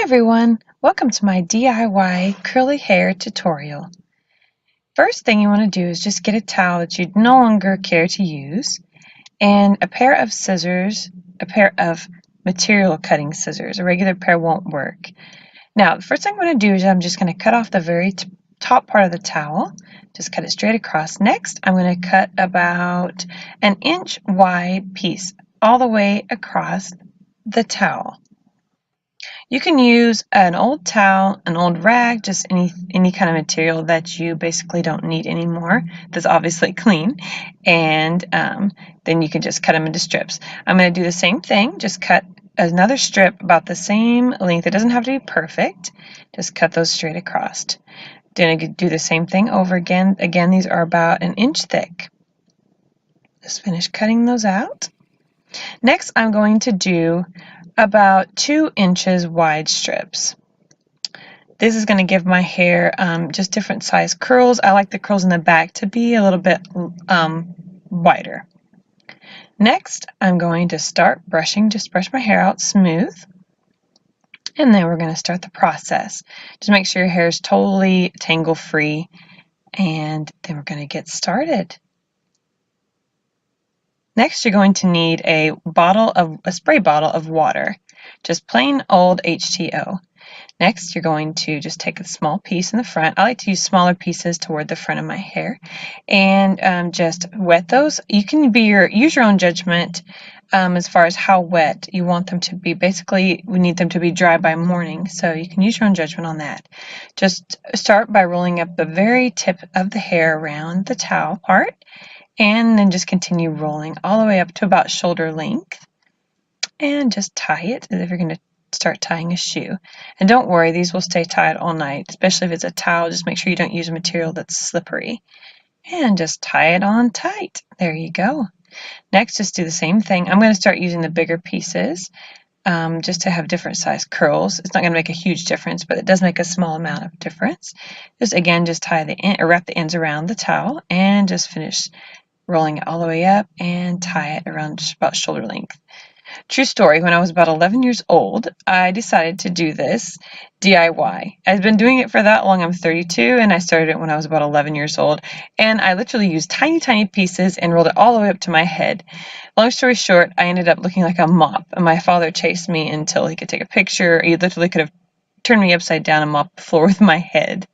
everyone, welcome to my DIY curly hair tutorial. First thing you want to do is just get a towel that you no longer care to use and a pair of scissors, a pair of material cutting scissors. A regular pair won't work. Now, the first thing I'm going to do is I'm just going to cut off the very top part of the towel. Just cut it straight across. Next, I'm going to cut about an inch wide piece all the way across the towel. You can use an old towel, an old rag, just any kind of material that you basically don't need anymore that's obviously clean, and then you can just cut them into strips. I'm going to do the same thing, just cut another strip about the same length. It doesn't have to be perfect, just cut those straight across. Then I could do the same thing over again. Again, these are about an inch thick. Just finish cutting those out. Next, I'm going to do about 2 inches wide strips. This is going to give my hair just different size curls. I like the curls in the back to be a little bit wider. Next, I'm going to start brushing, just brush my hair out smooth. And then we're going to start the process. Just make sure your hair is totally tangle free, and then we're going to get started. Next, you're going to need a spray bottle of water, just plain old H2O. Next, you're going to just take a small piece in the front. I like to use smaller pieces toward the front of my hair, and just wet those. You can use your own judgment as far as how wet you want them to be. Basically, we need them to be dry by morning, so you can use your own judgment on that. Just start by rolling up the very tip of the hair around the towel part, and then just continue rolling all the way up to about shoulder length, and just tie it as if you're going to start tying a shoe. And don't worry, these will stay tied all night, especially if it's a towel. Just make sure you don't use a material that's slippery, and just tie it on tight. There you go. Next, just do the same thing. I'm going to start using the bigger pieces just to have different size curls. It's not going to make a huge difference, but it does make a small amount of difference. Just tie the end, or wrap the ends around the towel, and just finish rolling it all the way up and tie it around just about shoulder length. True story, when I was about 11 years old, I decided to do this DIY. I've been doing it for that long. I'm 32, and I started it when I was about 11 years old, and I literally used tiny, tiny pieces and rolled it all the way up to my head. Long story short, I ended up looking like a mop, and my father chased me until he could take a picture. He literally could have turned me upside down and mopped the floor with my head.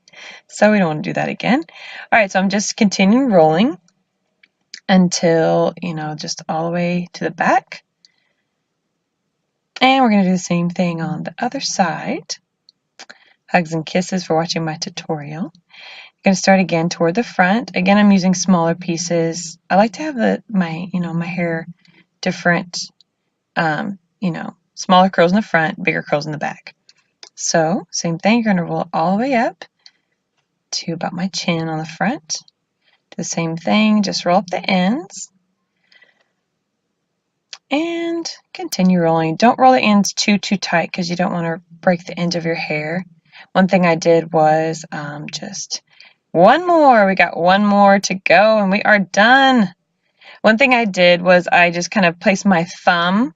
So we don't want to do that again. All right, so I'm just continuing rolling until, just all the way to the back. And we're going to do the same thing on the other side. Hugs and kisses for watching my tutorial. I'm going to start again toward the front. Again, I'm using smaller pieces. I like to have my hair different, smaller curls in the front, bigger curls in the back. So, same thing, you're going to roll it all the way up to about my chin on the front. Do the same thing, just roll up the ends. And continue rolling. Don't roll the ends too tight because you don't want to break the ends of your hair. One thing I did was just one more. We got one more to go and we are done. One thing I did was I just kind of placed my thumb,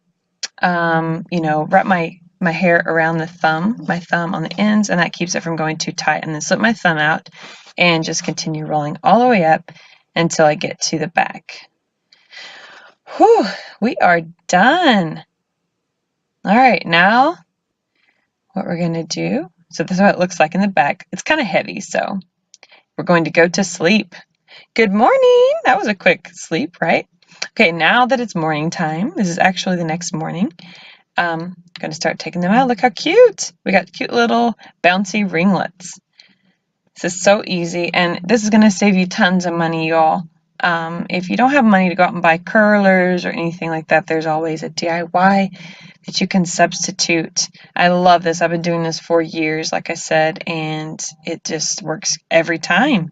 wrap my hair around my thumb on the ends, and that keeps it from going too tight. And then slip my thumb out and just continue rolling all the way up until I get to the back. Whew, we are done. All right, now what we're going to do, so this is what it looks like in the back. It's kind of heavy, so we're going to go to sleep. Good morning. That was a quick sleep, right? Okay, now that it's morning time, this is actually the next morning, I'm going to start taking them out. Look how cute. We got cute little bouncy ringlets. This is so easy, and this is going to save you tons of money, y'all. If you don't have money to go out and buy curlers or anything like that, there's always a DIY that you can substitute. I love this. I've been doing this for years, like I said, and it just works every time.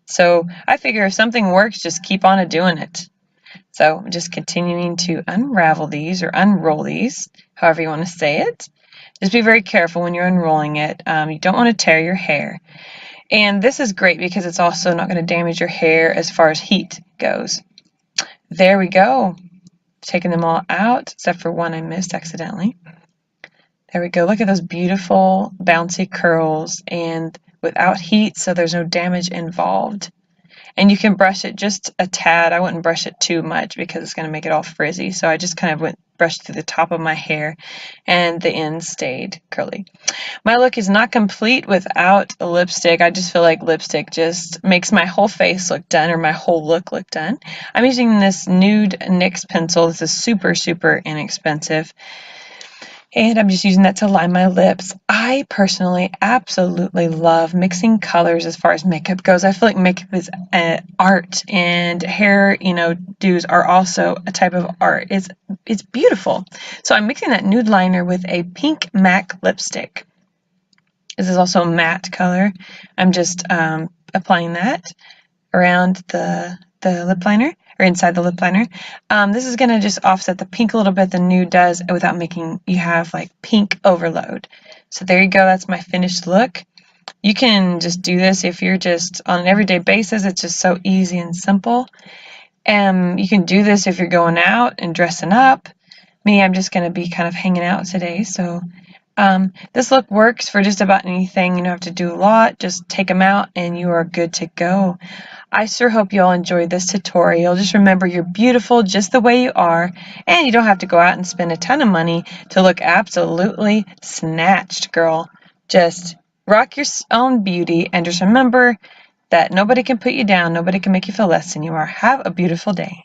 So I figure if something works, just keep on doing it. So I'm just continuing to unravel these or unroll these, however you want to say it. Just be very careful when you're unrolling it. You don't want to tear your hair. And this is great because it's also not going to damage your hair as far as heat goes. There we go. Taking them all out, except for one I missed accidentally. There we go. Look at those beautiful bouncy curls and without heat, so there's no damage involved. And you can brush it just a tad. I wouldn't brush it too much because it's going to make it all frizzy. So I just kind of brushed through the top of my hair and the ends stayed curly. My look is not complete without a lipstick. I just feel like lipstick just makes my whole face look done or my whole look look done. I'm using this nude NYX pencil. This is super, super inexpensive. And I'm just using that to line my lips. I personally absolutely love mixing colors as far as makeup goes. I feel like makeup is art, and hair, do's are also a type of art. It's beautiful. So I'm mixing that nude liner with a pink MAC lipstick. This is also a matte color. I'm just applying that around the lip liner, or inside the lip liner. This is going to just offset the pink a little bit, the nude does, without making you have like pink overload. So there you go, that's my finished look. You can just do this if you're just on an everyday basis. It's just so easy and simple. You can do this if you're going out and dressing up. Me, I'm just going to be kind of hanging out today, so this look works for just about anything. You don't have to do a lot. Just take them out and you are good to go. I sure hope you all enjoyed this tutorial. Just remember, you're beautiful just the way you are, and you don't have to go out and spend a ton of money to look absolutely snatched, girl. Just rock your own beauty, and just remember that nobody can put you down. Nobody can make you feel less than you are. Have a beautiful day.